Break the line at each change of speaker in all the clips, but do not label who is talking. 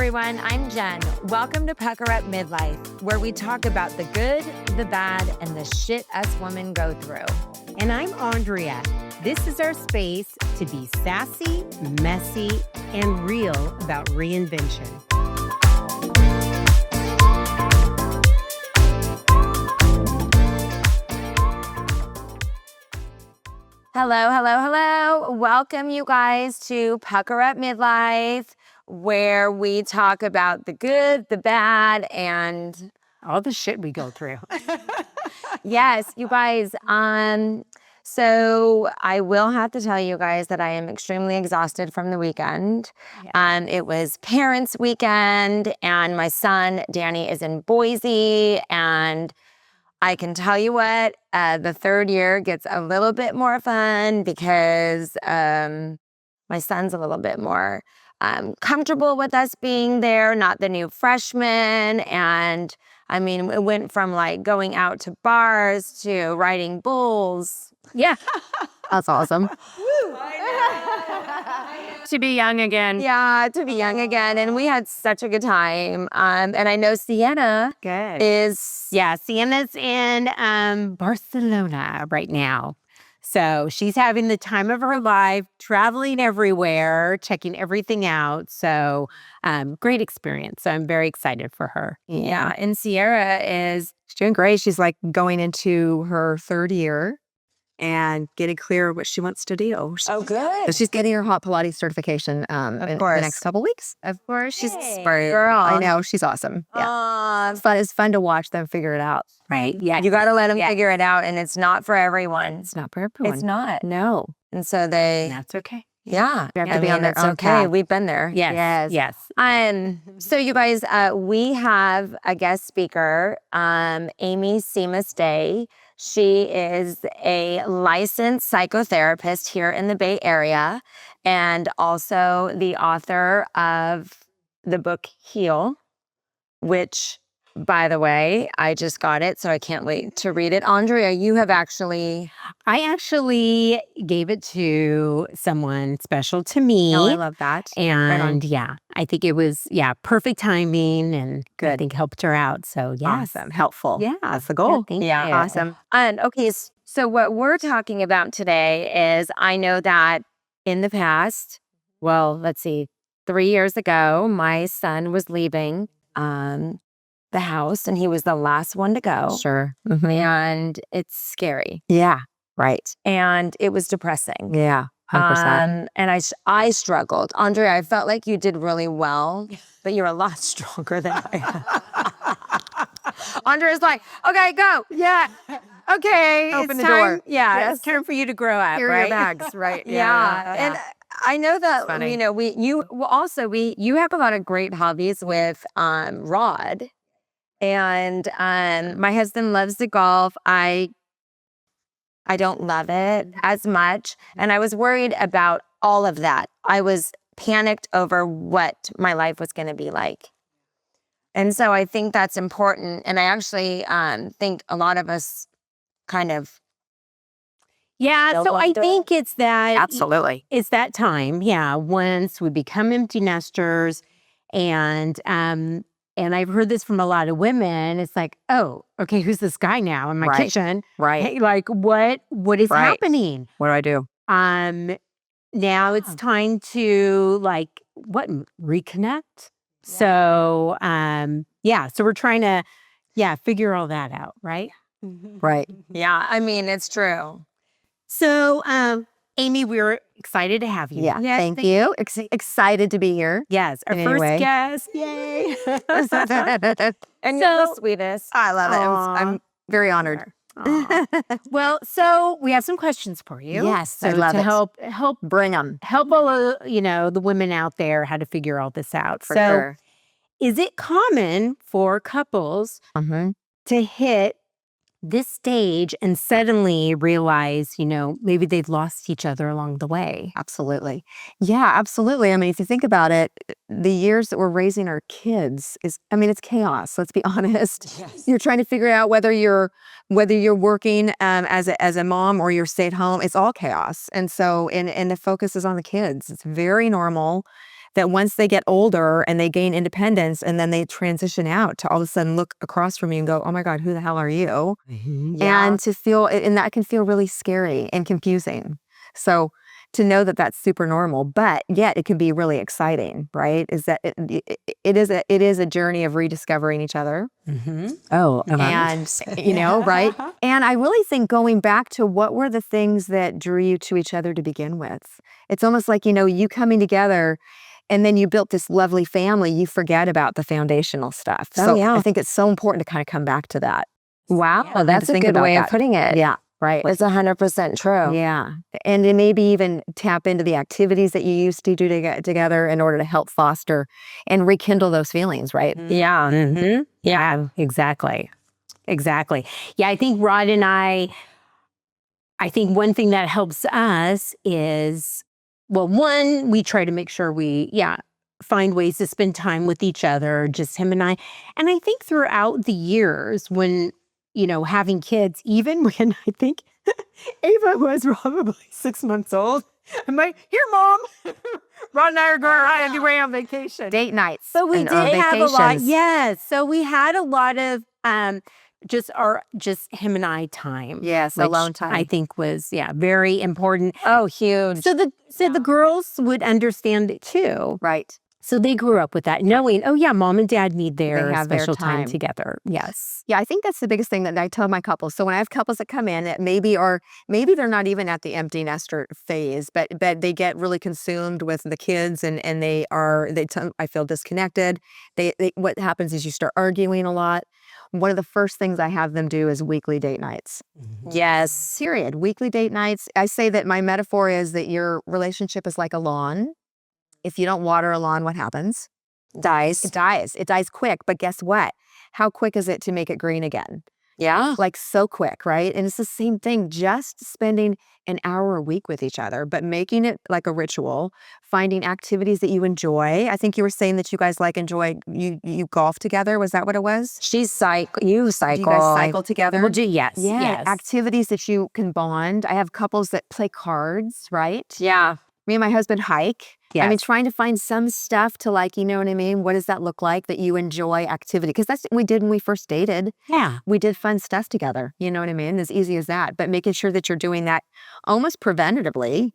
everyone. I'm Jen. Welcome to Pucker Up Midlife, where we talk about the good, the bad, and the shit us women go through.
And I'm Andrea. This is our space to be sassy, messy, and real about reinvention.
Hello, hello, hello. Welcome, you guys, to Pucker Up Midlife, where we talk about the good, the bad, and
all the shit we go through.
yes, you guys. So I will have to tell you guys that I am extremely exhausted from the weekend.
Yeah.
It was parents' weekend, and my son Danny is in Boise, and I can tell you what, the third year gets a little bit more fun because my son's a little bit more comfortable with us being there, not the new freshman. And I mean, it went from like going out to bars to riding bulls. Yeah, that's awesome.
To be young again.
Yeah, to be young again. And we had such a good time. And I know Sienna
Sienna's in Barcelona right now. So she's having the time of her life, traveling everywhere, checking everything out. So great experience. So I'm very excited for her.
Yeah. And Sierra she's doing great. She's like going into her third year and getting clear what she wants to do.
Oh, good.
So she's getting her hot Pilates certification in the next couple weeks.
Of course.
She's smart. Girl. I know. She's awesome. Yeah. It's fun to watch them figure it out.
Right. Yeah.
You got to let them figure it out. And it's not for everyone.
It's not for everyone.
It's not.
No.
And so
that's okay.
Yeah.
You have to be on their own
okay.
path.
We've been there.
Yes.
So you guys, we have a guest speaker, Aimee Day. She is a licensed psychotherapist here in the Bay Area and also the author of the book Heal, which, by the way, I just got it, so I can't wait to read it. Andrea,
I actually gave it to someone special to me.
Oh, I love that.
And I think it was, perfect timing and good. I think helped her out. So,
Awesome. Helpful.
Yeah.
That's the goal.
Thank you.
Awesome. And okay, so what we're talking about today is I know that in the past, 3 years ago, my son was leaving the house and he was the last one to go.
Sure.
Mm-hmm. And it's scary.
Yeah. Right.
And it was depressing.
Yeah. 100%.
And I struggled. Andrea, I felt like you did really well, but you're a lot stronger than I am. Andrea's like, okay, go.
Yeah. Okay.
Open
it's
the
time.
door.
Yeah. It's time for you to grow up.
Carry your bags, right? Yeah. And I know that, you have a lot of great hobbies with Rod. And my husband loves the golf. I don't love it as much. And I was worried about all of that. I was panicked over what my life was going to be like. And so I think that's important. And I actually think a lot of us kind of.
Yeah. So I think it's that.
Absolutely.
It's that time. Yeah. Once we become empty nesters and I've heard this from a lot of women. It's like, oh, okay, who's this guy now in my kitchen?
Right.
Hey, like, what is happening?
What do I do?
Now it's time to reconnect. Yeah. So, so we're trying to, figure all that out, right?
Right. Yeah, I mean, it's true.
So, Aimee, we're excited to have you.
Yeah, thank you. Excited to be here.
Yes, our first guest. Yay.
And you're the sweetest. I love it. I'm very honored.
Well, so we have some questions for you.
Yes,
so
I love
to
it.
help
bring them.
Help all the women out there how to figure all this out.
For sure.
Is it common for couples to hit this stage and suddenly realize, maybe they've lost each other along the way?
Absolutely. Yeah, absolutely. I mean, if you think about it, the years that we're raising our kids it's chaos. Let's be honest.
Yes.
You're trying to figure out whether you're working as a mom or you're stay at home. It's all chaos. And so, and the focus is on the kids. It's very normal that once they get older and they gain independence and then they transition out, to all of a sudden look across from you and go, oh my God, who the hell are you? And to feel, and that can feel really scary and confusing. So to know that that's super normal, but yet it can be really exciting, right? Is that it is a journey of rediscovering each other.
Oh,
and right? And I really think going back to what were the things that drew you to each other to begin with? It's almost like, you coming together and then you built this lovely family, you forget about the foundational stuff. So I think it's so important to kind of come back to that.
Wow, that's a good way of putting it.
Yeah, right.
It's 100% true.
Yeah. And then maybe even tap into the activities that you used to do together in order to help foster and rekindle those feelings, right?
Yeah. Yeah, exactly. Yeah, I think Rod and I think one thing that helps us is, well, one, we try to make sure we, find ways to spend time with each other, just him and I. And I think throughout the years when, having kids, even when I think Ava was probably 6 months old, I'm like, here, Mom, Rod and I are going away on vacation.
Date nights.
So we did have a lot. Yes. So we had a lot of just him and I time.
Yes, alone time.
I think was very important.
Oh, huge.
So the girls would understand it too.
Right.
So they grew up with that, knowing, oh yeah, Mom and Dad need their special time together.
Yes. Yeah, I think that's the biggest thing that I tell my couples. So when I have couples that come in that maybe they're not even at the empty nester phase, but they get really consumed with the kids and I feel disconnected. What happens is you start arguing a lot. One of the first things I have them do is weekly date nights.
Yes.
Period. Weekly date nights. I say that my metaphor is that your relationship is like a lawn. If you don't water a lawn, what happens?
Dies.
It dies. It dies quick. But guess what? How quick is it to make it green again?
Yeah.
Like so quick, right? And it's the same thing, just spending an hour a week with each other, but making it like a ritual, finding activities that you enjoy. I think you were saying that you guys you golf together. Was that what it was?
You cycle.
Do you guys cycle together?
We'll do, yes.
Yeah.
Yes.
Activities that you can bond. I have couples that play cards, right?
Yeah.
Me and my husband hike.
Yes.
I mean, trying to find some stuff to you know what I mean? What does that look like that you enjoy activity? Because that's what we did when we first dated.
Yeah.
We did fun stuff together. You know what I mean? As easy as that. But making sure that you're doing that almost preventatively.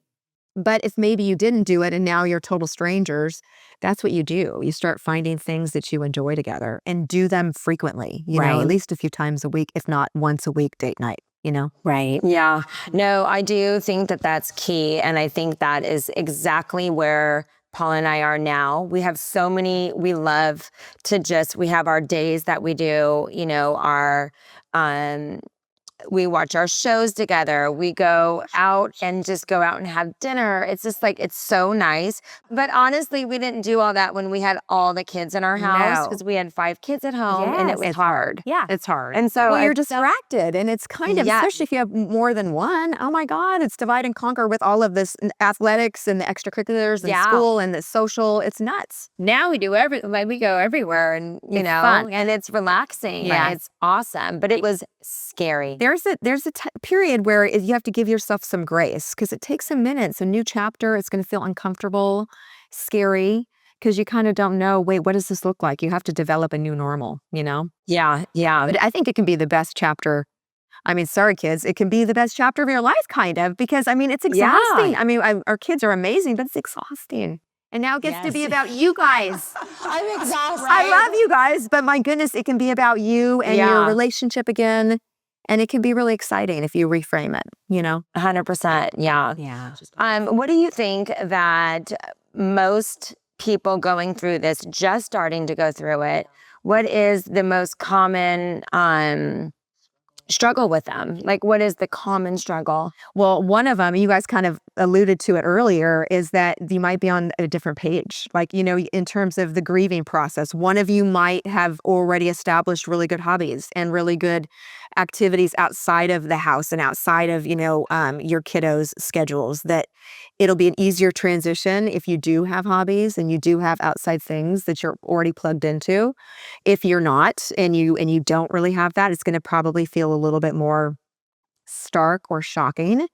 But if maybe you didn't do it and now you're total strangers, that's what you do. You start finding things that you enjoy together and do them frequently, you know, at least a few times a week, if not once a week date night.
Right.
Yeah. No, I do think that that's key. And I think that is exactly where Paul and I are now. We have we love to we have our days that we do, we watch our shows together. We go out and just go out and have dinner. It's just it's so nice. But honestly, we didn't do all that when we had all the kids in our house because we had 5 kids at home and it was hard.
Yeah.
It's hard.
And so
you're distracted and it's kind of, especially if you have more than one, oh my God, it's divide and conquer with all of this athletics and the extracurriculars and school and the social. It's nuts.
Now we do we go everywhere and, it's
fun.
And it's relaxing.
Yeah.
And it's awesome. But it was scary.
There's a period where you have to give yourself some grace because it takes a minute. It's a new chapter. It's going to feel uncomfortable, scary, because you kind of don't know, wait, what does this look like? You have to develop a new normal,
Yeah.
But I think it can be the best chapter. I mean, sorry, kids, it can be the best chapter of your life, kind of, because it's exhausting. I mean, our kids are amazing, but it's exhausting. And now it gets to be about you guys.
I'm exhausted.
I love you guys, but my goodness, it can be about you and your relationship again. And it can be really exciting if you reframe it,
100%. Yeah.
Yeah.
What do you think that most people going through this, just starting to go through it, what is the most common struggle with them? What is the common struggle?
Well, one of them, you guys kind of alluded to it earlier, is that you might be on a different page. In terms of the grieving process, one of you might have already established really good hobbies and really good activities outside of the house and outside of, your kiddos' schedules, that it'll be an easier transition if you do have hobbies and you do have outside things that you're already plugged into. If you're not and you don't really have that, it's going to probably feel a little bit more stark or shocking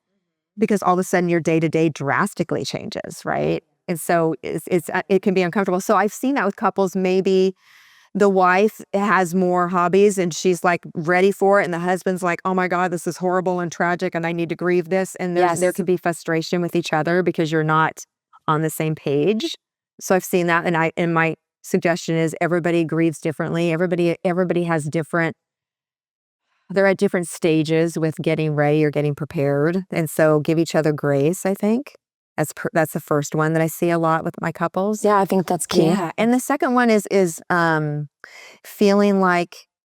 because all of a sudden your day-to-day drastically changes, right? And so it can be uncomfortable. So I've seen that with couples. Maybe the wife has more hobbies and she's like ready for it. And the husband's like, oh my God, this is horrible and tragic and I need to grieve this. And there could be frustration with each other because you're not on the same page. So I've seen that. And my suggestion is everybody grieves differently. Everybody has different, they're at different stages with getting ready or getting prepared. And so give each other grace, I think. That's the first one that I see a lot with my couples.
Yeah, I think that's key.
Yeah. And the second one is feeling like,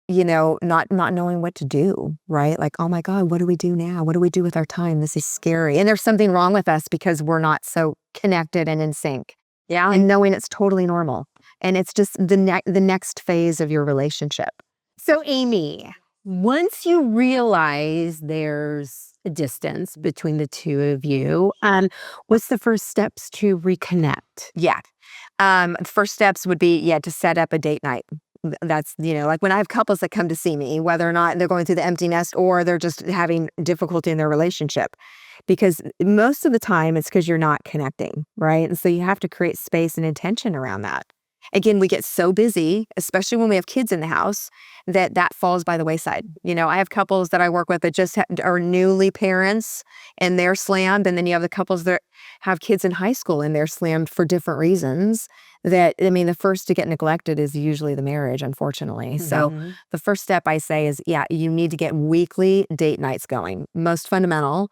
not knowing what to do, right? Like, oh my God, what do we do now? What do we do with our time? This is scary. And there's something wrong with us because we're not so connected and in sync.
Yeah.
And knowing it's totally normal. And it's just the next phase of your relationship.
So Aimee, once you realize there's a distance between the two of you, what's the first steps to reconnect?
Yeah. First steps would be, to set up a date night. That's, like when I have couples that come to see me, whether or not they're going through the empty nest or they're just having difficulty in their relationship, because most of the time it's because you're not connecting, right? And so you have to create space and intention around that. Again, we get so busy, especially when we have kids in the house, that falls by the wayside. I have couples that I work with that just are newly parents and they're slammed. And then you have the couples that have kids in high school and they're slammed for different reasons. The first to get neglected is usually the marriage, unfortunately.
Mm-hmm.
So the first step I say is, you need to get weekly date nights going, most fundamental.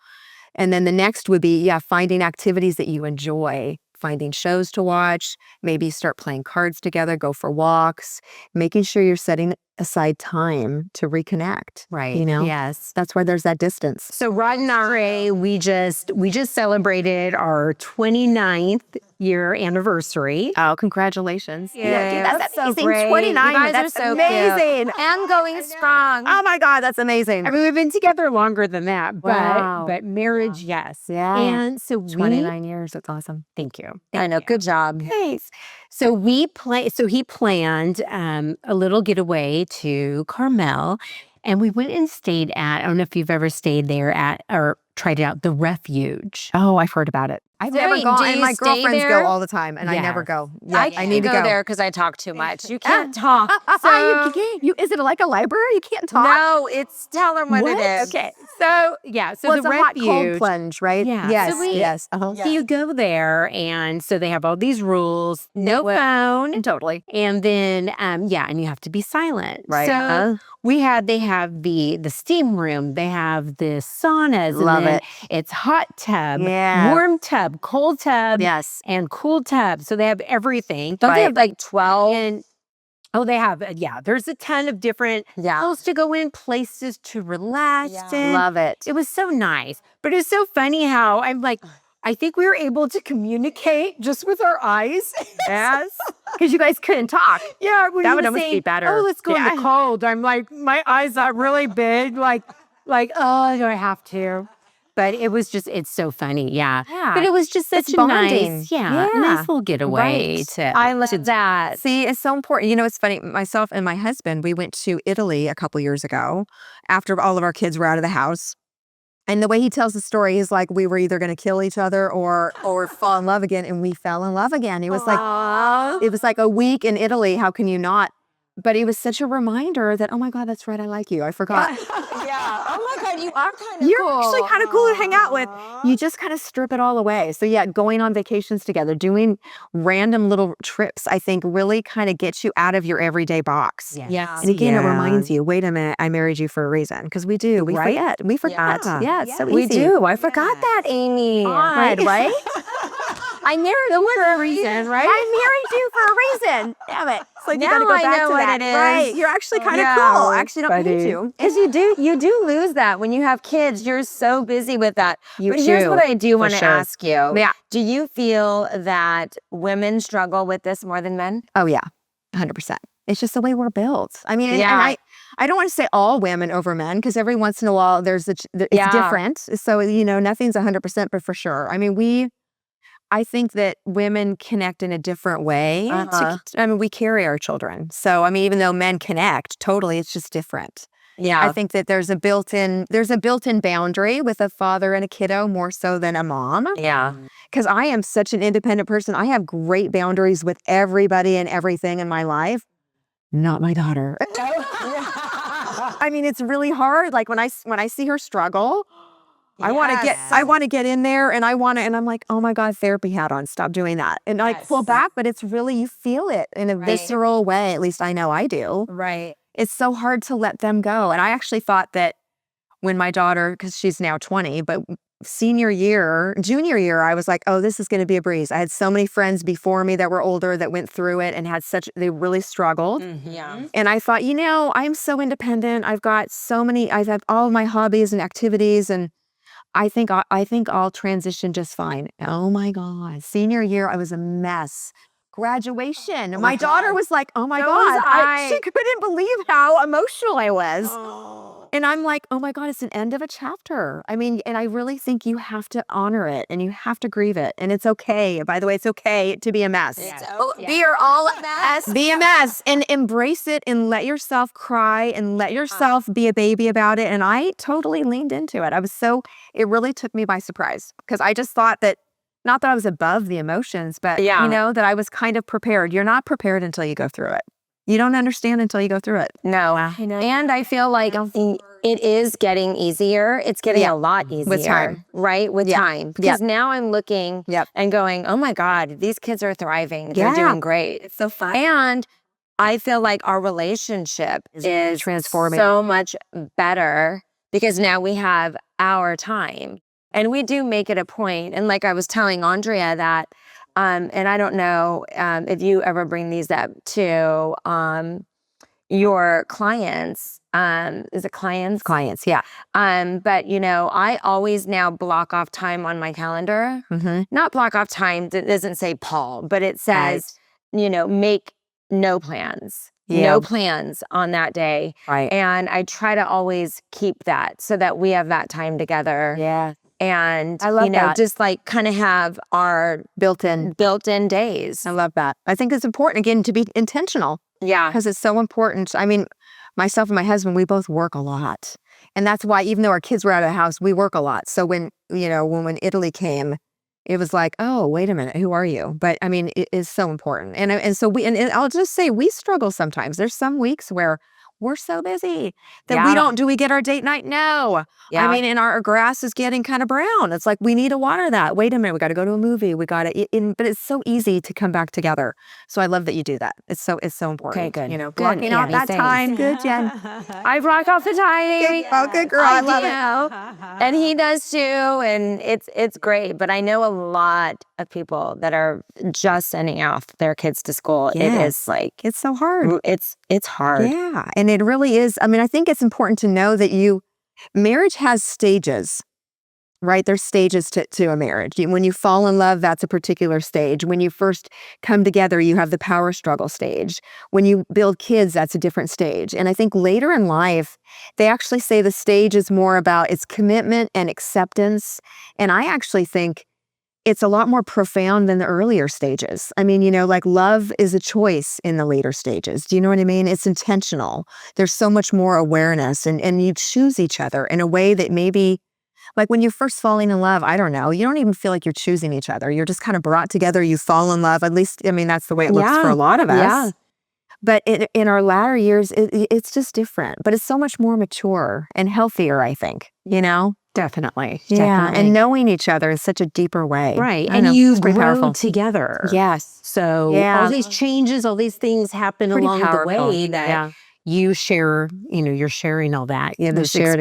And then the next would be, finding activities that you enjoy, finding shows to watch, maybe start playing cards together, go for walks, making sure you're setting aside time to reconnect.
Right.
Yes. That's why there's that distance.
So Rod and I, we just celebrated our 29th year anniversary.
Oh, congratulations.
Yeah,
That's
so
amazing.
great.
29.
You guys
That's
are so
amazing.
cute. And going strong.
Oh my God, that's amazing.
I mean, we've been together longer than that, but marriage, yes.
Yeah.
And so
29 years. That's awesome.
Thank you.
I know. Good job.
Thanks. So he planned a little getaway to Carmel, and we went and stayed at, I don't know if you've ever stayed there at or tried it out, the Refuge.
Oh, I've heard about it. I've never
Wait,
gone,
do
and
you
my
stay
girlfriends
there?
go all the time, and I never
Yes.
go.
I
need to
go there because I talk too much. You can't talk.
So is it like a library? You can't talk.
No, it's tell them what it is.
Okay. So
So
the
it's a hot
Refuge.
cold plunge, right?
Yeah.
Yes.
So
Yes. Uh-huh.
So you go there, and so they have all these rules: no phone,
Totally.
and then and you have to be silent.
Right.
So they have the steam room, they have the saunas,
Love
and then
it.
it's hot tub,
Yeah.
warm tub, cold tub,
Yes.
and cool tub. So they have everything.
Don't they
Right.
have like 12?
And they have there's a ton of different holes to go in, places to relax in.
Love it.
It was so nice. But it's so funny how I'm like, I think we were able to communicate just with our eyes.
Yes. Because you guys couldn't talk.
Yeah, when
That
he
would
was
almost be
saying,
better.
Oh, let's go in
Yeah.
the cold. I'm like, my eyes are really big. Like, oh, do I have to? But it was just, it's so funny. Yeah.
Yeah.
But it was just such
It's
a
bonding.
nice,
Yeah.
nice little getaway.
Right.
I love that.
See, it's so important. It's funny. Myself and my husband, we went to Italy a couple years ago after all of our kids were out of the house. And the way he tells the story is like we were either going to kill each other or fall in love again, and we fell in love again. It was like a week in Italy. How can you not? But it was such a reminder that, oh my God, that's right. I like you. I forgot.
Yeah. Oh my God, you are kind of
You're
cool.
actually kind of cool to hang out with. You just kind of strip it all away. So going on vacations together, doing random little trips, I think really kind of gets you out of your everyday box.
Yeah.
And again, it reminds you, wait a minute, I married you for a reason. Because we do. We forget. We forgot.
Yeah.
It's so easy.
We do. I forgot that, Aimee.
Odd, right?
I married you for a reason, right?
I married you for a reason. Damn it. It's like you
Now
gotta go
I
back
know
to
what
that.
it is.
Right. You're actually kind of
Yeah.
cool. I actually don't
Buddy.
need you.
Because you do lose that when you have kids. You're so busy with that.
You
But here's
do,
what I do
for
want to
sure.
ask you.
Yeah.
Do you feel that women struggle with this more than men?
Oh yeah, 100%. It's just the way we're built. I mean,
Yeah.
and I don't want to say all women over men because every once in a while it's
Yeah.
different. So nothing's 100%, but for sure. I mean, I think that women connect in a different way.
Uh-huh.
We carry our children. So I mean, even though men connect, totally, it's just different.
Yeah.
I think that there's a built-in boundary with a father and a kiddo more so than a mom.
Yeah.
Because I am such an independent person. I have great boundaries with everybody and everything in my life. Not my daughter. I mean, it's really hard. Like when I see her struggle, I want to get in there and I'm like, oh my God, therapy hat on. Stop doing that. And I pull back, but it's really, you feel it in a visceral way. At least I know I do.
Right.
It's so hard to let them go. And I actually thought that when my daughter, because she's now 20, but junior year, I was like, oh, this is going to be a breeze. I had so many friends before me that were older that went through it and they really struggled.
Yeah.
And I thought, I'm so independent. I have all my hobbies and activities, and I think I'll transition just fine. Oh my God. Senior year, I was a mess. Graduation. My daughter was like, oh my God. She couldn't believe how emotional I was. And I'm like, oh my God, it's an end of a chapter. I mean, and I really think you have to honor it and you have to grieve it. And it's okay. By the way, it's okay to be a mess.
We are all a mess.
Be a mess and embrace it and let yourself cry and let yourself be a baby about it. And I totally leaned into it. It really took me by surprise because I just thought that, not that I was above the emotions, but that I was kind of prepared. You're not prepared until you go through it. You don't understand until you go through it.
No. And I feel like it is getting easier. It's getting a lot easier.
With time.
Right? With time. Because now I'm looking and going, oh my God, these kids are thriving. They're doing great. It's so fun. And I feel like our relationship is
transforming
so much better because now we have our time. And we do make it a point. And like I was telling Andrea that, and I don't know if you ever bring these up to your clients. Is it clients?
Clients, yeah.
But I always now block off time on my calendar. Not block off time. It doesn't say Paul, but it says, make no plans. No plans on that day.
Right.
And I try to always keep that so that we have that time together.
Yeah.
And,
I love that.
just like kind of have our built-in days.
I love that. I think it's important, again, to be intentional.
Yeah.
Because it's so important. I mean, myself and my husband, we both work a lot. And that's why, even though our kids were out of the house, we work a lot. So when Italy came, it was like, oh, wait a minute, who are you? But I mean, it is so important. And so I'll just say we struggle sometimes. There's some weeks where we're so busy that do we get our date night? No. Yeah. I mean, and our grass is getting kind of brown. It's like, we need to water that. Wait a minute, we got to go to a movie. We got to, but it's so easy to come back together. So I love that you do that. It's so important.
Okay, good.
Blocking out that time. Good, Jen.
I block off the time.
Good girl. I love it.
And he does too. And it's great. But I know a lot of people that are just sending off their kids to school.
Yes.
It is like,
it's so hard.
It's hard.
Yeah. And it really is. I mean, I think it's important to know that marriage has stages, right? There's stages to a marriage. When you fall in love, that's a particular stage. When you first come together, you have the power struggle stage. When you build kids, that's a different stage. And I think later in life, they actually say the stage is more about its commitment and acceptance. And I actually think it's a lot more profound than the earlier stages. I mean, like love is a choice in the later stages. Do you know what I mean? It's intentional. There's so much more awareness and you choose each other in a way that maybe, like when you're first falling in love, I don't know, you don't even feel like you're choosing each other. You're just kind of brought together, you fall in love. At least, I mean, that's the way it looks for a lot of us.
Yeah.
But in our latter years, it's just different. But it's so much more mature and healthier, I think,
Definitely.
Yeah,
Definitely.
and knowing each other in such a deeper way.
Right.
And
you've grown together.
Yes.
So all these changes, all these things happen along the way that you share, you're sharing all that.
Those shared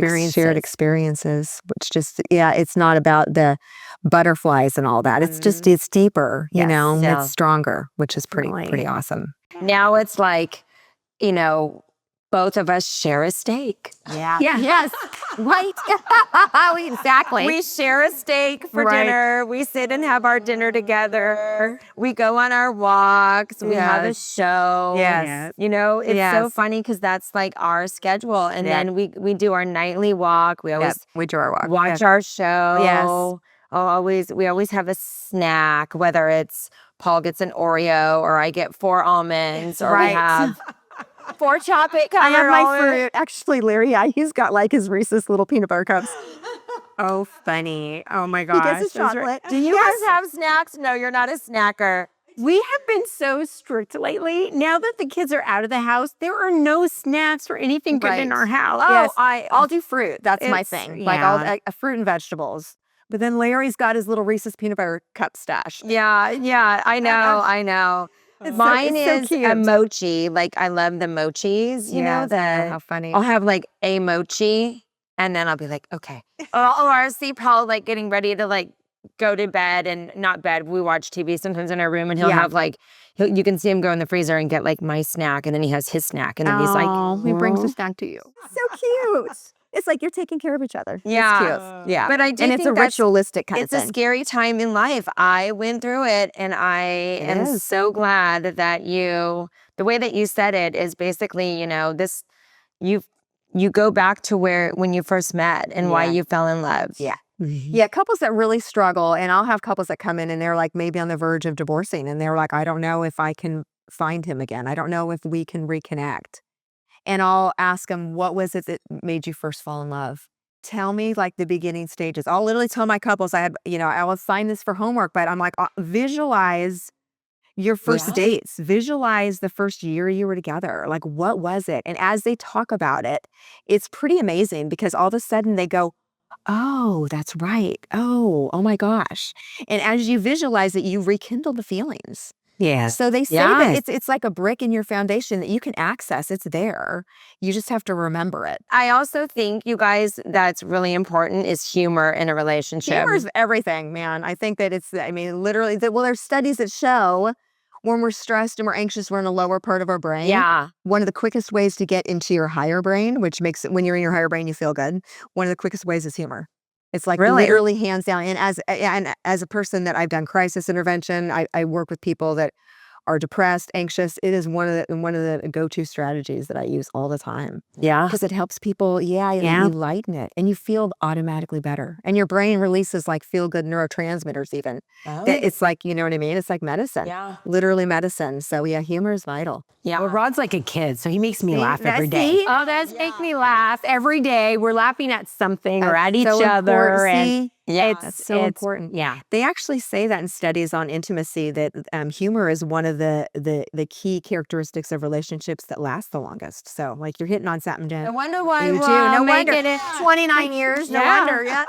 experiences, which just, it's not about the butterflies and all that. It's just, it's deeper, it's stronger, which is pretty awesome.
Now it's like, both of us share a steak.
Yeah.
Yes.
Right. Exactly.
We share a steak for dinner. We sit and have our dinner together. We go on our walks. We have a show.
Yes.
It's so funny because that's like our schedule. And then we do our nightly walk. We always
we do our walk.
Watch our show.
Yes.
We always have a snack, whether it's Paul gets an Oreo or I get 4 almonds or we have pork chop it
I have
covered
my
all over.
fruit. Actually, Larry, he's got like his Reese's little peanut butter cups.
Oh, funny. Oh my
He
gosh.
gets his
those are-
chocolate.
Do you guys have snacks? No, you're not a snacker.
We have been so strict lately. Now that the kids are out of the house, there are no snacks or anything good in
Right.
our house.
Oh,
Yes,
I
I'll do fruit. That's my
It's-
thing. Like
yeah.
fruit and vegetables. But then Larry's got his little Reese's peanut butter cup stash.
yeah, I know, I know. Mine
it's so
is
cute.
a mochi. Like I love the mochis, you know,
how funny.
I'll have like a mochi and then I'll be like, okay. Or I'll see Paul like getting ready to like go to bed and not bed. We watch TV sometimes in our room and he'll have like, you can see him go in the freezer and get like my snack and then he has his snack and then he's like,
he brings a snack to you. So cute. It's like you're taking care of each other.
Yeah.
It's cute. Yeah.
But I do
and it's
think
a
that's-
ritualistic kind
it's
of
a
thing.
scary time in life. I went through it and I am
is.
so glad that the way that you said it is basically, you know, this, you go back to when you first met and why you fell in love.
Yeah. Yeah, couples that really struggle, and I'll have couples that come in and they're like maybe on the verge of divorcing and they're like, I don't know if I can find him again. I don't know if we can reconnect. And I'll ask them, what was it that made you first fall in love? Tell me like the beginning stages. I'll literally tell my couples, I will assign this for homework, but I'm like, visualize your first dates. Visualize the first year you were together. Like, what was it? And as they talk about it, it's pretty amazing because all of a sudden they go, oh, that's right. Oh my gosh. And as you visualize it, you rekindle the feelings.
Yeah.
So they say that it's like a brick in your foundation that you can access. It's there. You just have to remember it.
I also think, you guys, that's really important is humor in a relationship.
Humor is everything, man. I think that literally, there's studies that show when we're stressed and we're anxious, we're in the lower part of our brain.
Yeah.
One of the quickest ways to get into your higher brain, which makes it, when you're in your higher brain, you feel good. One of the quickest ways is humor. It's like literally hands down. And as a person that I've done crisis intervention, I work with people that are depressed, anxious. It is one of the go-to strategies that I use all the time.
Yeah.
Because it helps people, you lighten it and you feel automatically better. And your brain releases like feel-good neurotransmitters even. It's like, you know what I mean? It's like medicine.
Yeah.
Literally medicine. So yeah, humor is vital.
Yeah.
Well, Rod's like a kid, so he makes me laugh every day. Oh, that's make me laugh every day. We're laughing at something or at each other. And
that's so important.
Yeah.
They actually say that in studies on intimacy that humor is one of the key characteristics of relationships that last the longest. So like you're hitting on something, Jen.
I wonder why
You
we're
do. No
making
wonder.
it
29 years. No wonder. Yeah.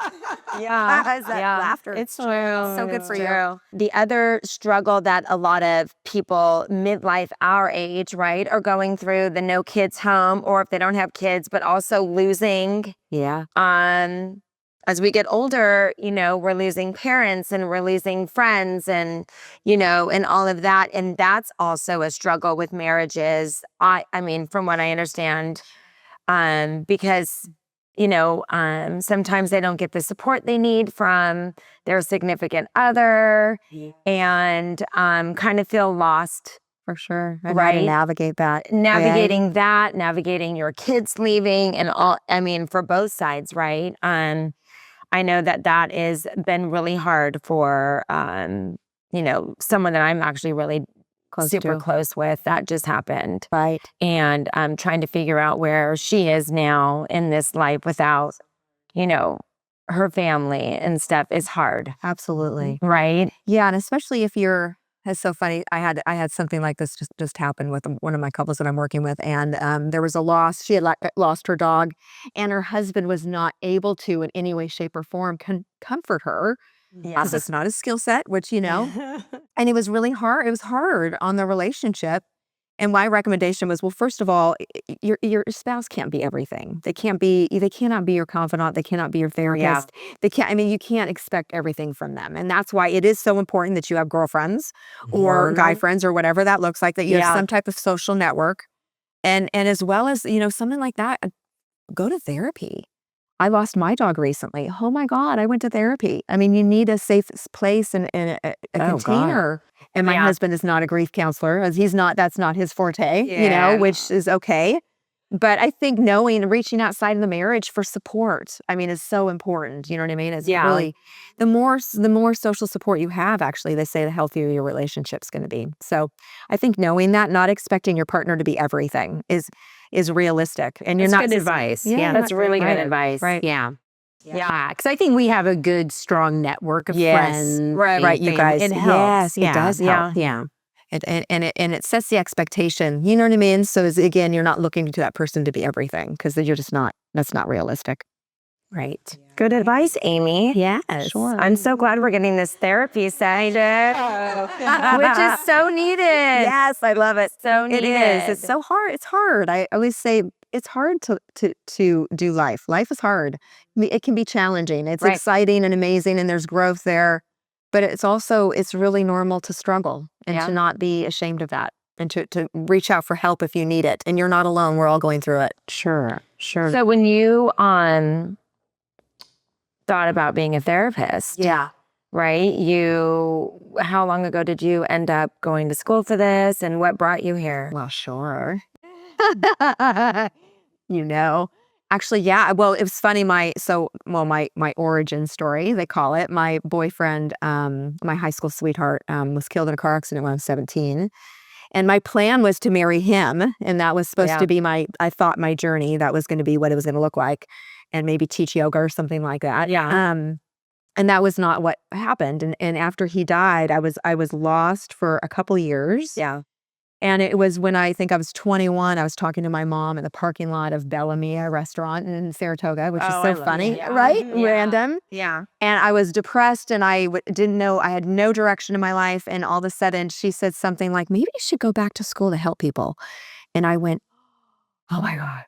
Yeah.
Laughter.
It's true.
So good for you.
The other struggle that a lot of people midlife our age, right, are going through the no kids home, or if they don't have kids, but also losing.
Yeah.
As we get older, we're losing parents and we're losing friends and, and all of that. And that's also a struggle with marriages. I mean, from what I understand, because, sometimes they don't get the support they need from their significant other and kind of feel lost.
For sure. And
Right.
how to navigate that.
Navigating that, navigating your kids leaving and all, I mean, for both sides, right? I know that has been really hard for, someone that I'm actually really super close with. That just happened.
Right.
And I'm trying to figure out where she is now in this life without, her family and stuff is hard.
Absolutely.
Right?
Yeah. And especially if it's so funny. I had something like this just happen with one of my couples that I'm working with, and there was a loss. She had lost her dog, and her husband was not able to, in any way, shape, or form, comfort her because it's not his skill set. Which and it was really hard. It was hard on the relationship. And my recommendation was, well, first of all, your spouse can't be everything. They cannot be your confidant. They cannot be your therapist. They can't. I mean, you can't expect everything from them. And that's why it is so important that you have girlfriends or guy friends or whatever that looks like, that you have some type of social network. And as well as, something like that, go to therapy. I lost my dog recently. Oh my God, I went to therapy. I mean, you need a safe place and a container. And my husband is not a grief counselor, as that's not his forte, which is okay. But I think knowing and reaching outside of the marriage for support, I mean, is so important. You know what I mean? It's really the more social support you have, actually, they say the healthier your relationship's going to be. So I think knowing that, not expecting your partner to be everything is realistic. And you're
That's
not
good advice.
Yeah,
Yeah,
That's really good advice.
right.
Yeah. Yeah, because I think we have a good, strong network of friends.
Right, you guys.
It helps.
Yes, it does help.
Yeah.
And it sets the expectation. You know what I mean? So again, you're not looking to that person to be everything because you're just not. That's not realistic.
Right.
Good advice, Aimee.
Yes.
Sure.
I'm so glad we're getting this therapy session, which is so needed.
Yes, I love it.
So
It
needed.
is. It's so hard. It's hard. I always say it's hard to do life. Life is hard. I mean, it can be challenging. It's
Right.
exciting and amazing, and there's growth there. But it's really normal to struggle and to not be ashamed of that, and to reach out for help if you need it. And you're not alone. We're all going through it.
Sure.
So when you thought about being a therapist, right? How long ago did you end up going to school for this, and what brought you here?
Well, sure. Actually, yeah. Well, it was funny. My origin story, they call it. My boyfriend, my high school sweetheart, was killed in a car accident when I was 17. And my plan was to marry him. And that was supposed to be I thought my journey, that was going to be what it was going to look like, and maybe teach yoga or something like that.
Yeah.
And that was not what happened. And after he died, I was lost for a couple years.
Yeah.
And it was when I think I was 21, I was talking to my mom in the parking lot of Bellamia restaurant in Saratoga, which is so funny, right?
Yeah.
Random.
Yeah.
And I was depressed, and I didn't know, I had no direction in my life. And all of a sudden she said something like, maybe you should go back to school to help people. And I went, oh my God.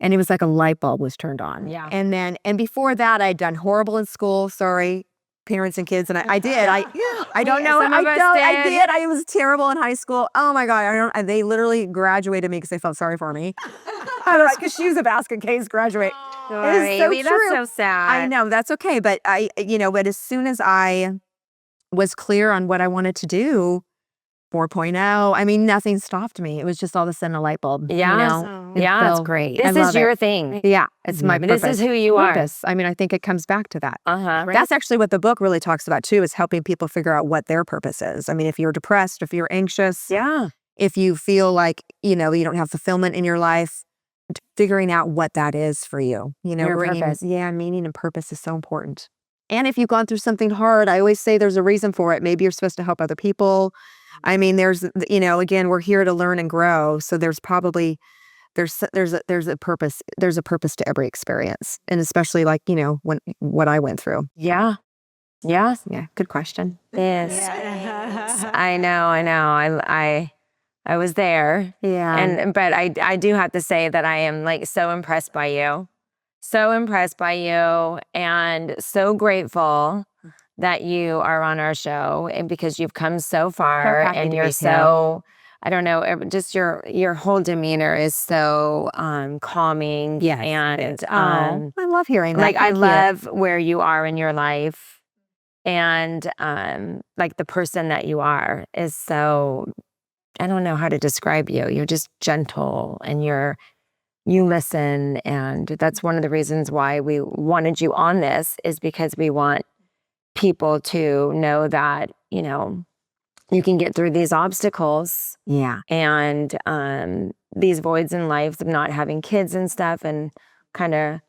And it was like a light bulb was turned on.
Yeah.
And before that, I'd done horrible in school. Sorry, parents and kids. And I did. I don't know.
Some of us
I
did.
did. I was terrible in high school. Oh my God. They literally graduated me because they felt sorry for me. Because she was a basket case graduate. It's so
Amy,
true.
that's so sad.
I know, that's okay. But but as soon as I was clear on what I wanted to do, 4.0, I mean, nothing stopped me. It was just all of a sudden a light bulb.
Yeah.
And
Yeah.
so
That's great.
I
This
love
is your
it.
thing.
Yeah, it's my purpose.
This is who you are.
Purpose. I mean, I think it comes back to that.
Right?
That's actually what the book really talks about too, is helping people figure out what their purpose is. I mean, if you're depressed, if you're anxious,
Yeah.
if you feel like, you don't have fulfillment in your life, figuring out what that is for you,
Your purpose.
meaning and purpose is so important. And if you've gone through something hard, I always say there's a reason for it. Maybe you're supposed to help other people. I mean, there's, again, we're here to learn and grow. So there's probably, there's a purpose. There's a purpose to every experience. And especially like, what I went through.
Yeah. Yeah.
Yeah. Good question.
Yes. I know. I was there.
Yeah.
But I do have to say that I am like so impressed by you. So impressed by you, and so grateful that you are on our show, and because you've come so far,
happy
and
to
you're
be
so, I don't know, just your whole demeanor is so calming.
Yes,
And
I love hearing that.
like I
Thank you.
love where you are in your life, and like the person that you are is so, I don't know how to describe you. You're just gentle, and you listen. And that's one of the reasons why we wanted you on this, is because we want people to know that, you can get through these obstacles.
Yeah.
And these voids in life of not having kids and stuff, and kind of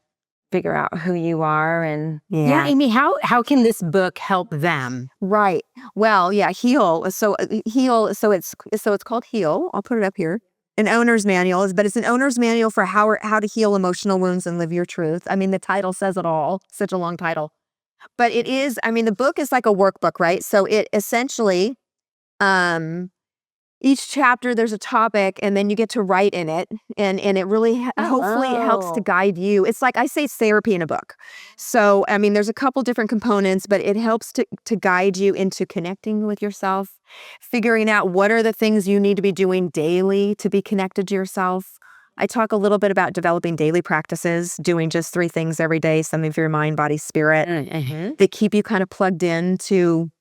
figure out who you are. And
Yeah, Aimee, how can this book help them?
Right. Well, yeah, heal. So heal. So it's called Heal. I'll put it up here. An owner's manual, but it's an owner's manual for how to heal emotional wounds and live your truth. I mean, the title says it all. Such a long title. But it is, I mean, the book is like a workbook, right? So it essentially, each chapter there's a topic, and then you get to write in it, and it really hopefully it helps to guide you. It's like, I say, it's therapy in a book. So I mean, there's a couple different components, but it helps to guide you into connecting with yourself, figuring out what are the things you need to be doing daily to be connected to yourself. I talk a little bit about developing daily practices, doing just 3 things every day, something for your mind, body, spirit, that keep you kind of plugged in to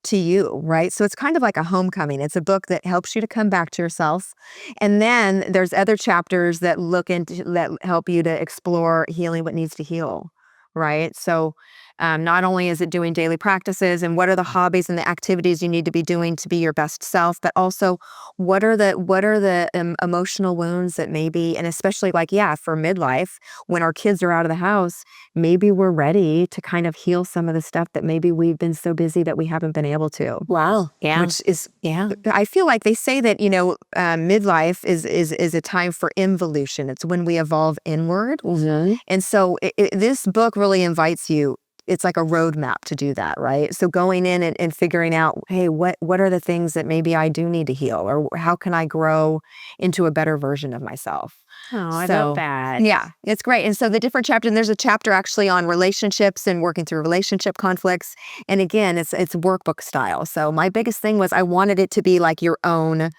to you, right? So it's kind of like a homecoming. It's a book that helps you to come back to yourself. And then there's other chapters that that help you to explore healing what needs to heal, right? So not only is it doing daily practices and what are the hobbies and the activities you need to be doing to be your best self, but also what are the emotional wounds that maybe, and especially like, yeah, for midlife, when our kids are out of the house, maybe we're ready to kind of heal some of the stuff that maybe we've been so busy that we haven't been able to.
Wow.
Yeah.
Which is, I feel like they say that, midlife is a time for involution. It's when we evolve inward.
Mm-hmm.
And so this book really invites you. It's like a roadmap to do that, right? So going in and figuring out, hey, what are the things that maybe I do need to heal, or how can I grow into a better version of myself?
Oh, I love that.
Yeah, it's great. And so the different chapters, and there's a chapter actually on relationships and working through relationship conflicts. And again, it's workbook style. So my biggest thing was I wanted it to be like your own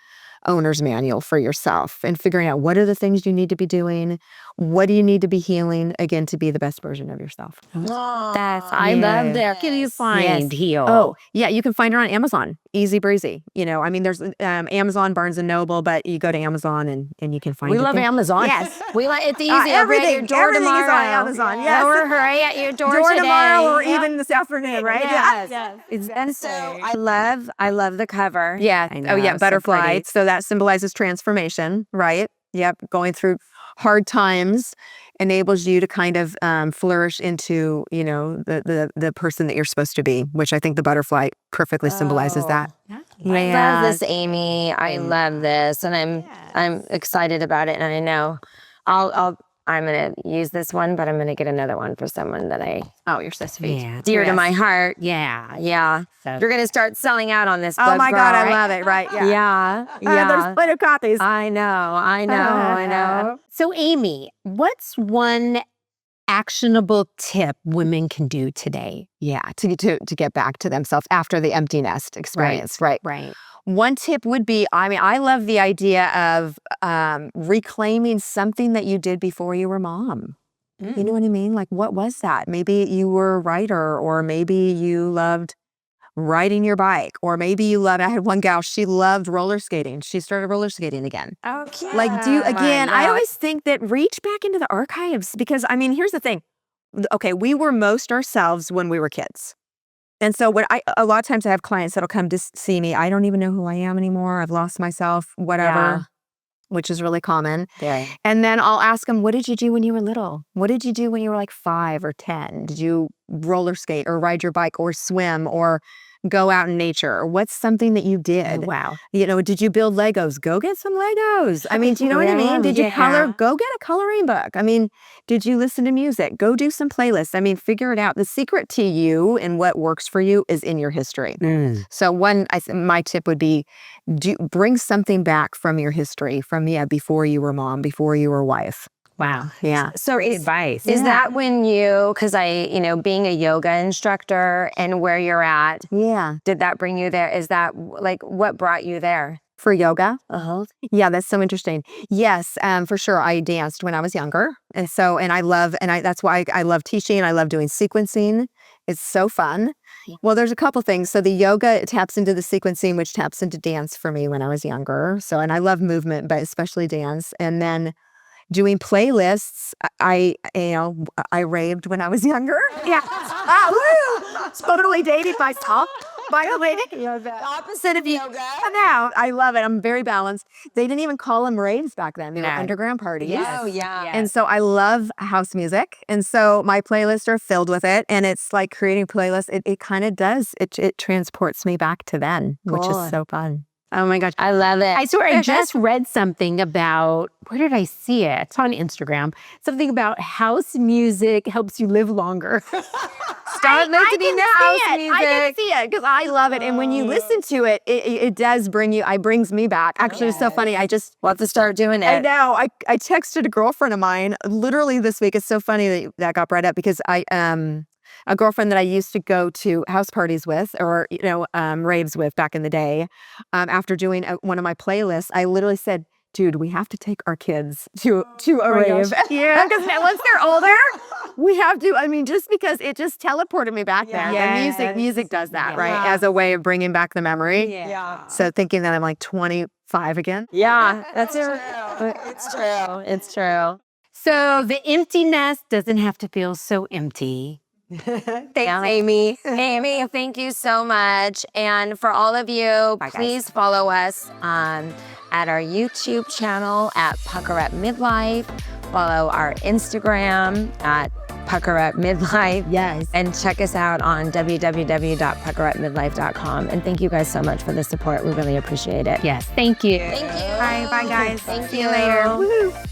owner's manual for yourself, and figuring out what are the things you need to be doing, what do you need to be healing, again, to be the best version of yourself.
I love that.
Where can you find Heal?
Oh, yeah, you can find her on Amazon. Easy breezy. I mean, there's Amazon, Barnes and Noble, but you go to Amazon and you can find it.
We love
there.
Amazon.
Yes.
We like it's easy. I'll be at your door
everything
tomorrow.
is on Amazon. Yes.
Or hurry at your door today.
tomorrow or even this afternoon, right?
Yes. And so I love the cover.
Yeah.
I know,
Oh, yeah.
so
Butterfly.
pretty.
So that symbolizes transformation, right? Yep. Going through hard times enables you to kind of flourish into, the person that you're supposed to be, which I think the butterfly perfectly symbolizes that.
I love this, Aimee. I love this, and I'm excited about it. And I know I'm gonna use this one, but I'm gonna get another one for someone that
You're so sweet.
dear to my heart.
Yeah.
Yeah.
So
You're gonna start selling out on this book.
Oh my
girl,
God,
right?
I love it. Right? Yeah.
Yeah.
There's plenty of copies.
I know.
So Aimee, what's one actionable tip women can do today?
Yeah, to get back to themselves after the empty nest experience, right?
Right.
One tip would be, I love the idea of reclaiming something that you did before you were mom. You know what I mean? Like, what was that? Maybe you were a writer, or maybe you loved riding your bike, or maybe you loved, I had one gal, she loved roller skating. She started roller skating again.
Oh, cute.
Like, I always think that reach back into the archives, because here's the thing. Okay, we were most ourselves when we were kids. And so a lot of times I have clients that'll come to see me. I don't even know who I am anymore. I've lost myself, whatever, which is really common.
Yeah.
And then I'll ask them, what did you do when you were little? What did you do when you were like 5 or 10? Did you roller skate or ride your bike or swim or go out in nature? Or what's something that you did?
Oh, wow.
Did you build Legos? Go get some Legos. Do you know what I mean? Did you color? Go get a coloring book. Did you listen to music? Go do some playlists. Figure it out. The secret to you and what works for you is in your history. So my tip would be, bring something back from your history, from before you were mom, before you were wife.
Wow.
Yeah.
So
Advice.
Is that when because being a yoga instructor and where you're at, did that bring you there? Is that like what brought you there?
For yoga?
Uh-huh.
Yeah, that's so interesting. Yes, for sure. I danced when I was younger. And that's why I love teaching. I love doing sequencing. It's so fun. Well, there's a couple things. So the yoga taps into the sequencing, which taps into dance for me when I was younger. And I love movement, but especially dance. And then doing playlists, I raved when I was younger. Yeah. Totally dating myself. By the way,
The opposite of yoga.
now I love it. I'm very balanced. They didn't even call them raves back then. They were underground parties.
Oh, yeah.
And so I love house music. And so my playlists are filled with it. And it's like creating playlists. It kind of does. It transports me back to then, which is so fun.
Oh my gosh.
I love it.
I swear I just read something about, where did I see it? It's on Instagram. Something about house music helps you live longer.
Start listening to house music.
I can see it because I love it. And when you listen to it, it does brings me back. Actually, it's so funny.
We'll have to start doing it.
I know. I texted a girlfriend of mine literally this week. It's so funny that got brought up because a girlfriend that I used to go to house parties with, or raves with back in the day. After doing one of my playlists, I literally said, dude, we have to take our kids to a rave.
Yeah, because once they're older,
We have to. I mean, just because it just teleported me back there.
Yes.
The music does that,
Yeah.
right? As a way of bringing back the memory.
Yeah.
So thinking that I'm like 25 again.
yeah, that's true. It's true. It's true.
So the empty nest doesn't have to feel so empty.
Thanks, Aimee. Aimee, thank you so much. And for all of you, please follow us at our YouTube channel at Pucker Up Midlife. Follow our Instagram at Pucker Up Midlife.
Yes.
And check us out on www.puckerupmidlife.com. And thank you guys so much for the support. We really appreciate it.
Yes, thank you.
Thank you.
Bye, guys.
Thank
See
you.
you later. Woohoo.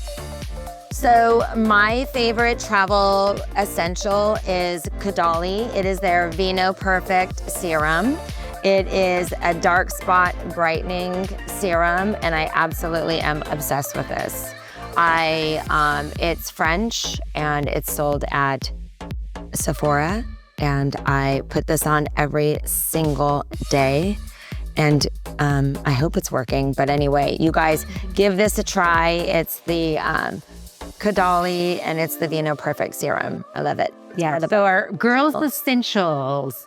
So my favorite travel essential is Kadali. It is their Vino Perfect Serum. It is a dark spot brightening serum, and I absolutely am obsessed with this. It's French, and it's sold at Sephora, and I put this on every single day. And I hope it's working. But anyway, you guys give this a try. It's the Kadali, and it's the Vino Perfect Serum. I love it.
Yeah, so our girls' essentials.